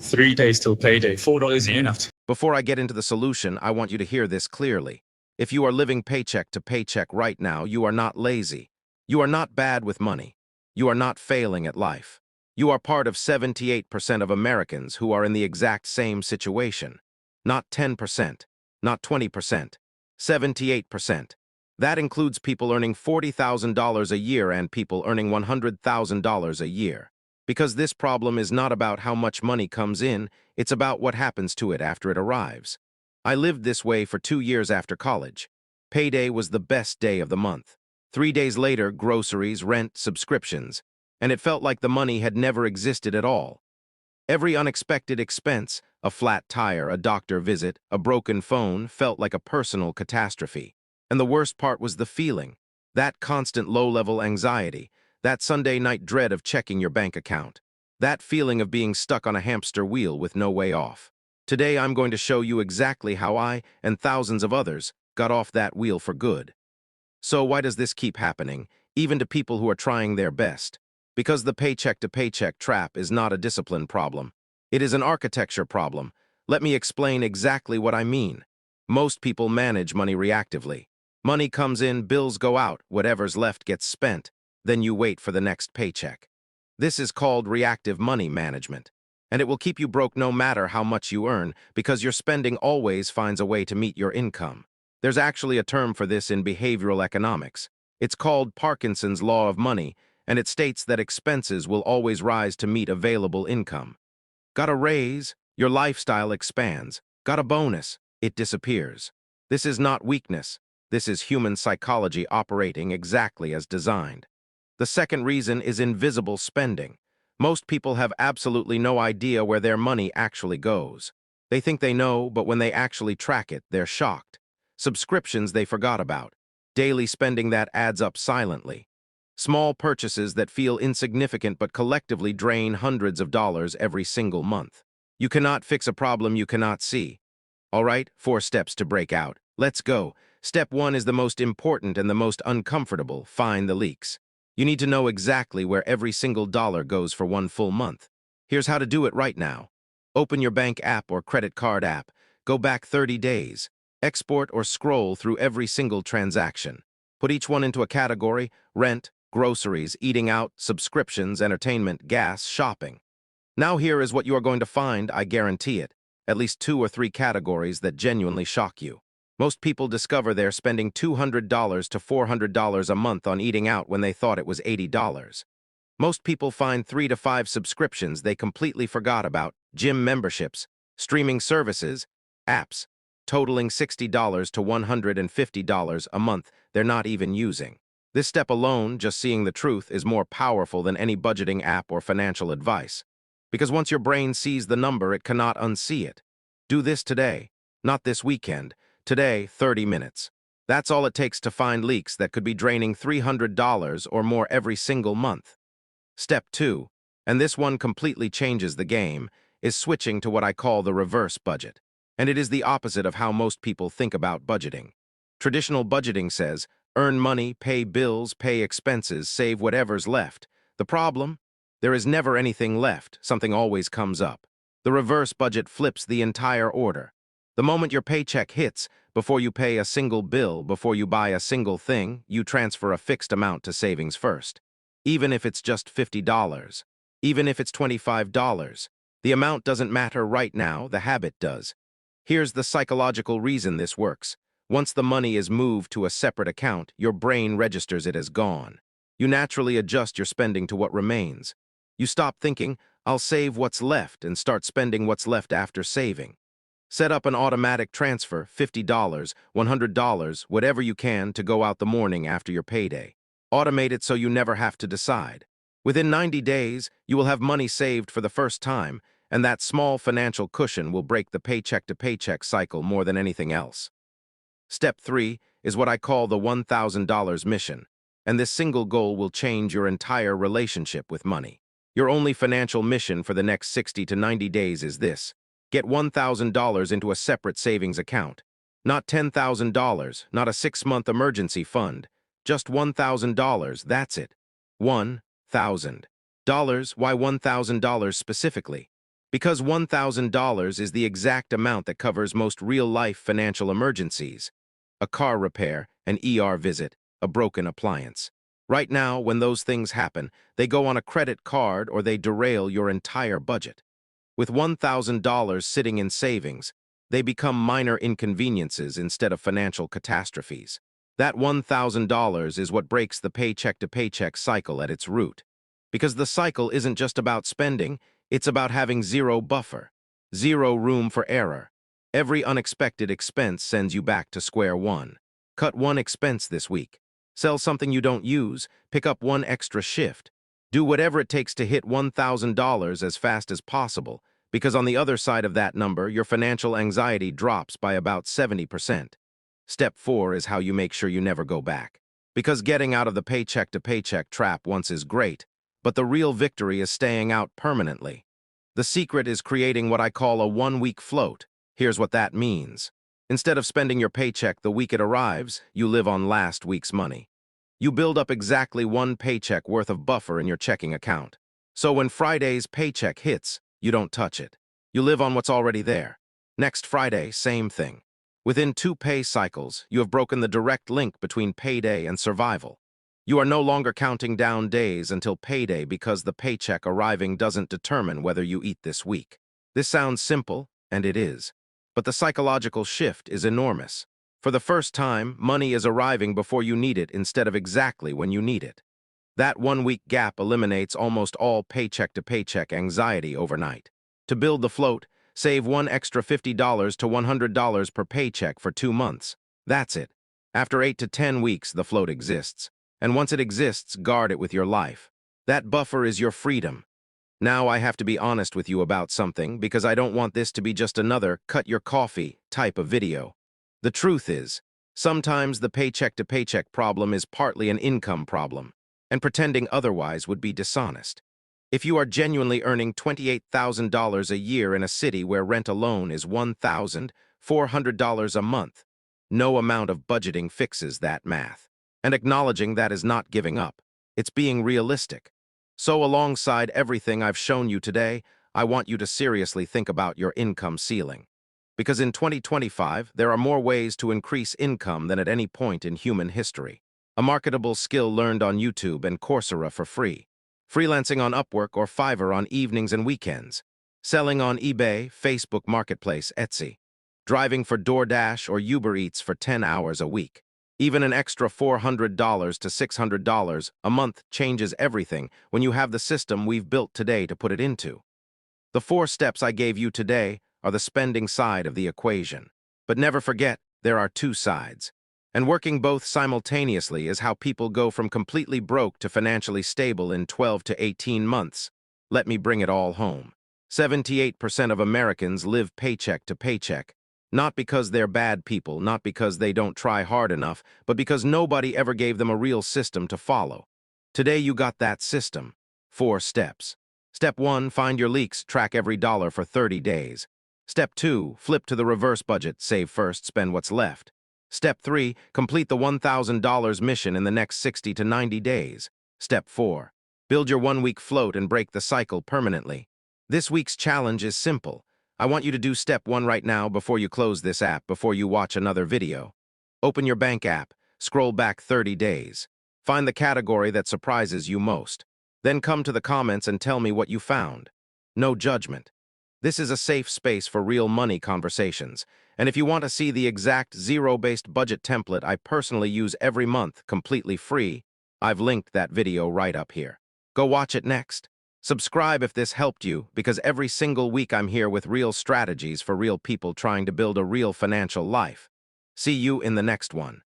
3 days till payday, $4 a unit. Before I get into the solution, I want you to hear this clearly. If you are living paycheck to paycheck right now, you are not lazy. You are not bad with money. You are not failing at life. You are part of 78% of Americans who are in the exact same situation. Not 10%, not 20%, 78%. That includes people earning $40,000 a year and people earning $100,000 a year. Because this problem is not about how much money comes in, it's about what happens to it after it arrives. I lived this way for 2 years after college. Payday was the best day of the month. 3 days later, groceries, rent, subscriptions, and it felt like the money had never existed at all. Every unexpected expense, a flat tire, a doctor visit, a broken phone, felt like a personal catastrophe. And the worst part was the feeling, that constant low-level anxiety, that Sunday night dread of checking your bank account, that feeling of being stuck on a hamster wheel with no way off. Today, I'm going to show you exactly how I and thousands of others got off that wheel for good. So why does this keep happening, even to people who are trying their best? Because the paycheck-to-paycheck trap is not a discipline problem. It is an architecture problem. Let me explain exactly what I mean. Most people manage money reactively. Money comes in, bills go out, whatever's left gets spent. Then you wait for the next paycheck. This is called reactive money management. And it will keep you broke no matter how much you earn, because your spending always finds a way to meet your income. There's actually a term for this in behavioral economics. It's called Parkinson's law of money, and it states that expenses will always rise to meet available income. Got a raise? Your lifestyle expands. Got a bonus? It disappears. This is not weakness. This is human psychology operating exactly as designed. The second reason is invisible spending. Most people have absolutely no idea where their money actually goes. They think they know, but when they actually track it, they're shocked. Subscriptions they forgot about. Daily spending that adds up silently. Small purchases that feel insignificant but collectively drain hundreds of dollars every single month. You cannot fix a problem you cannot see. All right, 4 steps to break out. Let's go. Step 1 is the most important and the most uncomfortable. Find the leaks. You need to know exactly where every single dollar goes for 1 full month. Here's how to do it right now. Open your bank app or credit card app. Go back 30 days. Export or scroll through every single transaction. Put each one into a category: rent, groceries, eating out, subscriptions, entertainment, gas, shopping. Now here is what you are going to find, I guarantee it. At least 2 or 3 categories that genuinely shock you. Most people discover they're spending $200 to $400 a month on eating out when they thought it was $80. Most people find 3 to 5 subscriptions they completely forgot about: gym memberships, streaming services, apps, totaling $60 to $150 a month they're not even using. This step alone, just seeing the truth, is more powerful than any budgeting app or financial advice. Because once your brain sees the number, it cannot unsee it. Do this today, not this weekend. Today, 30 minutes. That's all it takes to find leaks that could be draining $300 or more every single month. Step 2, and this one completely changes the game, is switching to what I call the reverse budget. And it is the opposite of how most people think about budgeting. Traditional budgeting says, earn money, pay bills, pay expenses, save whatever's left. The problem? There is never anything left. Something always comes up. The reverse budget flips the entire order. The moment your paycheck hits, before you pay a single bill, before you buy a single thing, you transfer a fixed amount to savings first. Even if it's just $50, even if it's $25, the amount doesn't matter right now, the habit does. Here's the psychological reason this works. Once the money is moved to a separate account, your brain registers it as gone. You naturally adjust your spending to what remains. You stop thinking, I'll save what's left, and start spending what's left after saving. Set up an automatic transfer, $50, $100, whatever you can, to go out the morning after your payday. Automate it so you never have to decide. Within 90 days, you will have money saved for the first time, and that small financial cushion will break the paycheck-to-paycheck cycle more than anything else. Step 3 is what I call the $1,000 mission, and this single goal will change your entire relationship with money. Your only financial mission for the next 60 to 90 days is this: get $1,000 into a separate savings account. Not $10,000, not a 6-month emergency fund. Just $1,000, that's it. $1,000. Why $1,000 specifically? Because $1,000 is the exact amount that covers most real-life financial emergencies. A car repair, an ER visit, a broken appliance. Right now, when those things happen, they go on a credit card or they derail your entire budget. With $1,000 sitting in savings, they become minor inconveniences instead of financial catastrophes. That $1,000 is what breaks the paycheck-to-paycheck cycle at its root. Because the cycle isn't just about spending, it's about having zero buffer, zero room for error. Every unexpected expense sends you back to square one. Cut one expense this week. Sell something you don't use, pick up one extra shift. Do whatever it takes to hit $1,000 as fast as possible, because on the other side of that number, your financial anxiety drops by about 70%. Step 4 is how you make sure you never go back. Because getting out of the paycheck-to-paycheck trap once is great, but the real victory is staying out permanently. The secret is creating what I call a one-week float. Here's what that means. Instead of spending your paycheck the week it arrives, you live on last week's money. You build up exactly one paycheck worth of buffer in your checking account. So when Friday's paycheck hits, you don't touch it. You live on what's already there. Next Friday, same thing. Within 2 pay cycles, you have broken the direct link between payday and survival. You are no longer counting down days until payday because the paycheck arriving doesn't determine whether you eat this week. This sounds simple, and it is. But the psychological shift is enormous. For the first time, money is arriving before you need it instead of exactly when you need it. That one-week gap eliminates almost all paycheck-to-paycheck anxiety overnight. To build the float, save one extra $50 to $100 per paycheck for 2 months. That's it. After 8 to 10 weeks, the float exists. And once it exists, guard it with your life. That buffer is your freedom. Now I have to be honest with you about something because I don't want this to be just another cut your coffee type of video. The truth is, sometimes the paycheck-to-paycheck problem is partly an income problem, and pretending otherwise would be dishonest. If you are genuinely earning $28,000 a year in a city where rent alone is $1,400 a month, no amount of budgeting fixes that math. And acknowledging that is not giving up. It's being realistic. So alongside everything I've shown you today, I want you to seriously think about your income ceiling. Because in 2025, there are more ways to increase income than at any point in human history. A marketable skill learned on YouTube and Coursera for free. Freelancing on Upwork or Fiverr on evenings and weekends. Selling on eBay, Facebook Marketplace, Etsy. Driving for DoorDash or Uber Eats for 10 hours a week. Even an extra $400 to $600 a month changes everything when you have the system we've built today to put it into. The 4 steps I gave you today are the spending side of the equation. But never forget, there are 2 sides. And working both simultaneously is how people go from completely broke to financially stable in 12 to 18 months. Let me bring it all home. 78% of Americans live paycheck to paycheck. Not because they're bad people, not because they don't try hard enough, but because nobody ever gave them a real system to follow. Today you got that system. 4 steps. Step 1, find your leaks, track every dollar for 30 days. Step 2, flip to the reverse budget, save first, spend what's left. Step 3, complete the $1,000 mission in the next 60 to 90 days. Step 4, build your one-week float and break the cycle permanently. This week's challenge is simple. I want you to do step 1 right now before you close this app, before you watch another video. Open your bank app, scroll back 30 days. Find the category that surprises you most. Then come to the comments and tell me what you found. No judgment. This is a safe space for real money conversations. And if you want to see the exact zero-based budget template I personally use every month, completely free, I've linked that video right up here. Go watch it next. Subscribe if this helped you, because every single week I'm here with real strategies for real people trying to build a real financial life. See you in the next one.